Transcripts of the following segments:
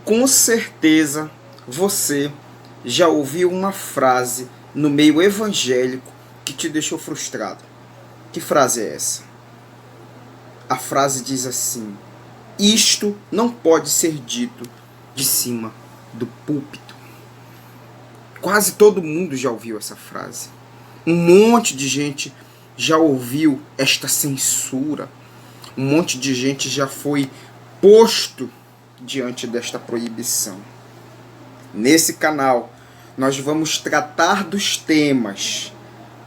Com certeza você já ouviu uma frase no meio evangélico que te deixou frustrado. Que frase é essa? A frase diz assim: isto não pode ser dito de cima do púlpito. Quase todo mundo já ouviu essa frase. Um monte de gente já ouviu esta censura. Um monte de gente já foi posto diante desta proibição. Nesse canal, nós vamos tratar dos temas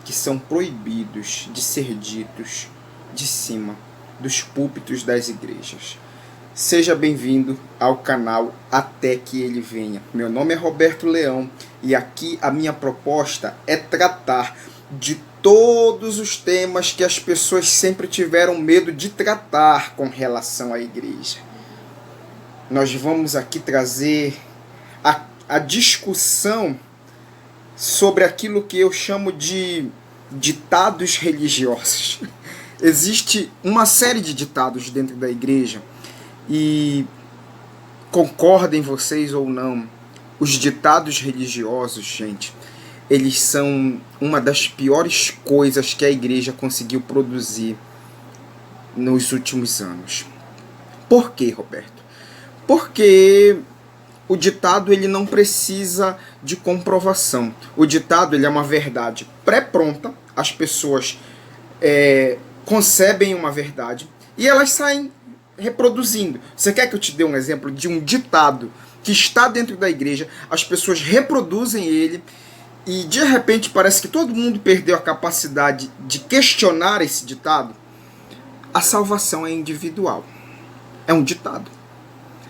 que são proibidos de ser ditos de cima dos púlpitos das igrejas. Seja bem-vindo ao canal Até Que Ele Venha. Meu nome é Roberto Leão e aqui a minha proposta é tratar de todos os temas que as pessoas sempre tiveram medo de tratar com relação à igreja. Nós vamos aqui trazer a discussão sobre aquilo que eu chamo de ditados religiosos. Existe uma série de ditados dentro da igreja e, concordem vocês ou não, os ditados religiosos, gente, eles são uma das piores coisas que a igreja conseguiu produzir nos últimos anos. Por quê, Roberto? Porque o ditado ele não precisa de comprovação. O ditado ele é uma verdade pré-pronta, as pessoas concebem uma verdade e elas saem reproduzindo. Você quer que eu te dê um exemplo de um ditado que está dentro da igreja, as pessoas reproduzem ele e de repente parece que todo mundo perdeu a capacidade de questionar esse ditado? A salvação é individual. É um ditado.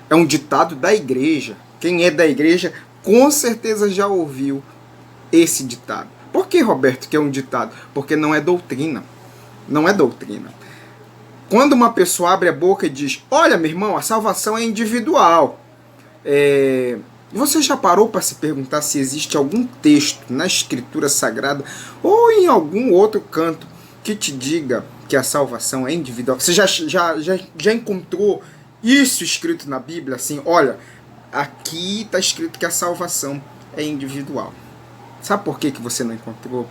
É um ditado da igreja. Quem é da igreja com certeza já ouviu esse ditado. Por que, Roberto, que é um ditado? Porque não é doutrina. Não é doutrina. Quando uma pessoa abre a boca e diz: olha, meu irmão, a salvação é individual. Você já parou para se perguntar se existe algum texto na Escritura Sagrada ou em algum outro canto que te diga que a salvação é individual? Você já encontrou isso escrito na Bíblia? Assim, olha, aqui está escrito que a salvação é individual. Sabe por que você não encontrou?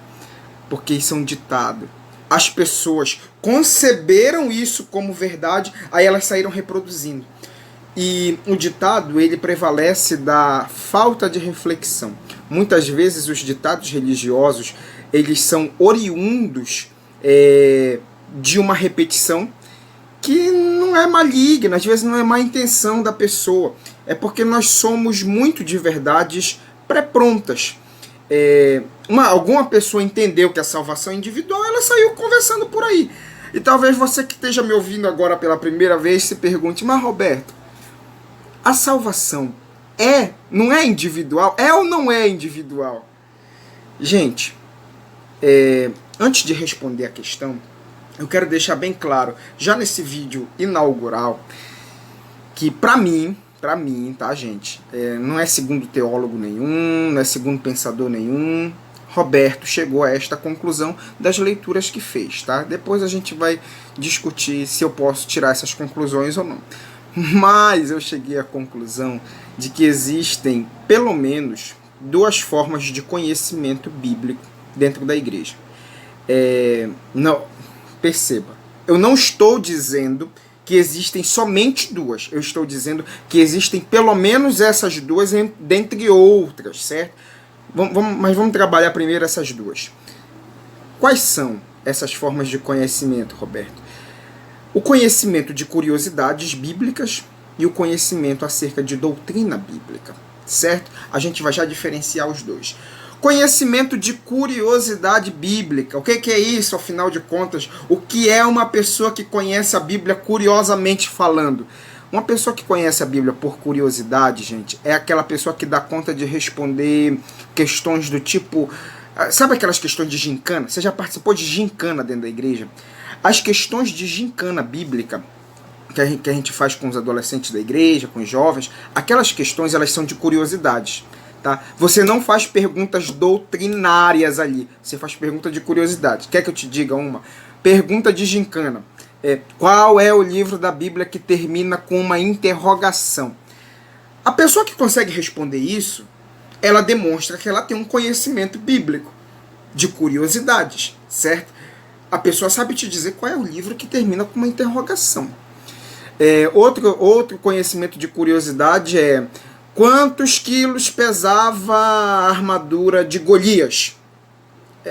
Porque isso é um ditado. As pessoas conceberam isso como verdade, aí elas saíram reproduzindo. E o ditado, ele prevalece da falta de reflexão. Muitas vezes os ditados religiosos, eles são oriundos de uma repetição que não é maligna, às vezes não é má intenção da pessoa. É porque nós somos muito de verdades pré-prontas. Alguma pessoa entendeu que a salvação é individual, ela saiu conversando por aí. E talvez você que esteja me ouvindo agora pela primeira vez se pergunte: mas Roberto, a salvação não é individual? É ou não é individual? Gente, antes de responder a questão, eu quero deixar bem claro, já nesse vídeo inaugural, que pra mim, tá, gente, não é segundo teólogo nenhum, não é segundo pensador nenhum, Roberto chegou a esta conclusão das leituras que fez, tá? Depois a gente vai discutir se eu posso tirar essas conclusões ou não. Mas eu cheguei à conclusão de que existem, pelo menos, duas formas de conhecimento bíblico dentro da igreja. Não, perceba, eu não estou dizendo que existem somente duas. Eu estou dizendo que existem pelo menos essas duas, dentre outras, certo? Mas vamos trabalhar primeiro essas duas. Quais são essas formas de conhecimento, Roberto? O conhecimento de curiosidades bíblicas e o conhecimento acerca de doutrina bíblica, certo? A gente vai já diferenciar os dois. Conhecimento de curiosidade bíblica. O que é isso, afinal de contas? O que é uma pessoa que conhece a Bíblia curiosamente falando? Uma pessoa que conhece a Bíblia por curiosidade, gente, é aquela pessoa que dá conta de responder questões do tipo... Sabe aquelas questões de gincana? Você já participou de gincana dentro da igreja? As questões de gincana bíblica que a gente faz com os adolescentes da igreja, com os jovens, aquelas questões, elas são de curiosidades. Tá? Você não faz perguntas doutrinárias ali, você faz pergunta de curiosidade. Quer que eu te diga uma? Pergunta de gincana. Qual é o livro da Bíblia que termina com uma interrogação? A pessoa que consegue responder isso, ela demonstra que ela tem um conhecimento bíblico, de curiosidades, certo? A pessoa sabe te dizer qual é o livro que termina com uma interrogação. Outro conhecimento de curiosidade é quantos quilos pesava a armadura de Golias?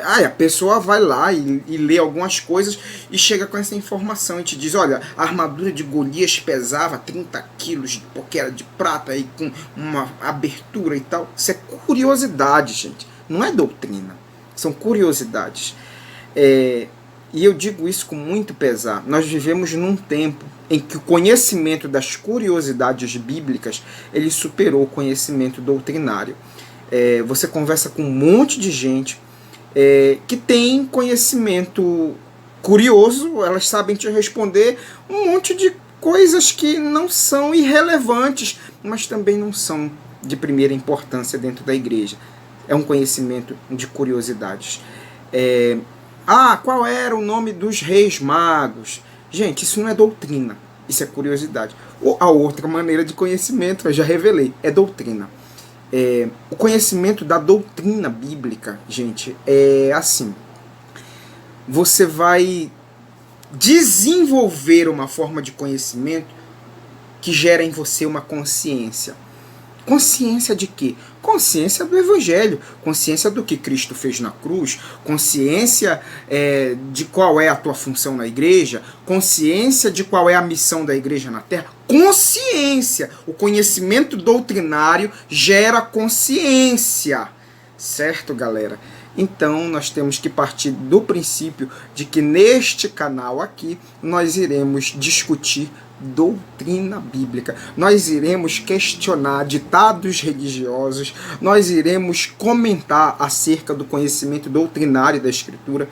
A pessoa vai lá e lê algumas coisas e chega com essa informação e te diz, olha, a armadura de Golias pesava 30 quilos, porque era de prata e com uma abertura e tal. Isso é curiosidade, gente. Não é doutrina. São curiosidades. E eu digo isso com muito pesar. Nós vivemos num tempo em que o conhecimento das curiosidades bíblicas ele superou o conhecimento doutrinário. Você conversa com um monte de gente que tem conhecimento curioso, elas sabem te responder um monte de coisas que não são irrelevantes, mas também não são de primeira importância dentro da igreja. É um conhecimento de curiosidades. Qual era o nome dos reis magos? Gente, isso não é doutrina, isso é curiosidade. A outra maneira de conhecimento, eu já revelei, é doutrina. O conhecimento da doutrina bíblica, gente, é assim. Você vai desenvolver uma forma de conhecimento que gera em você uma consciência. Consciência de quê? Consciência do Evangelho, consciência do que Cristo fez na cruz, consciência de qual é a tua função na igreja, consciência de qual é a missão da igreja na terra. Consciência! O conhecimento doutrinário gera consciência. Certo, galera? Então, nós temos que partir do princípio de que neste canal aqui, nós iremos discutir doutrina bíblica. Nós iremos questionar ditados religiosos, nós iremos comentar acerca do conhecimento doutrinário da Escritura.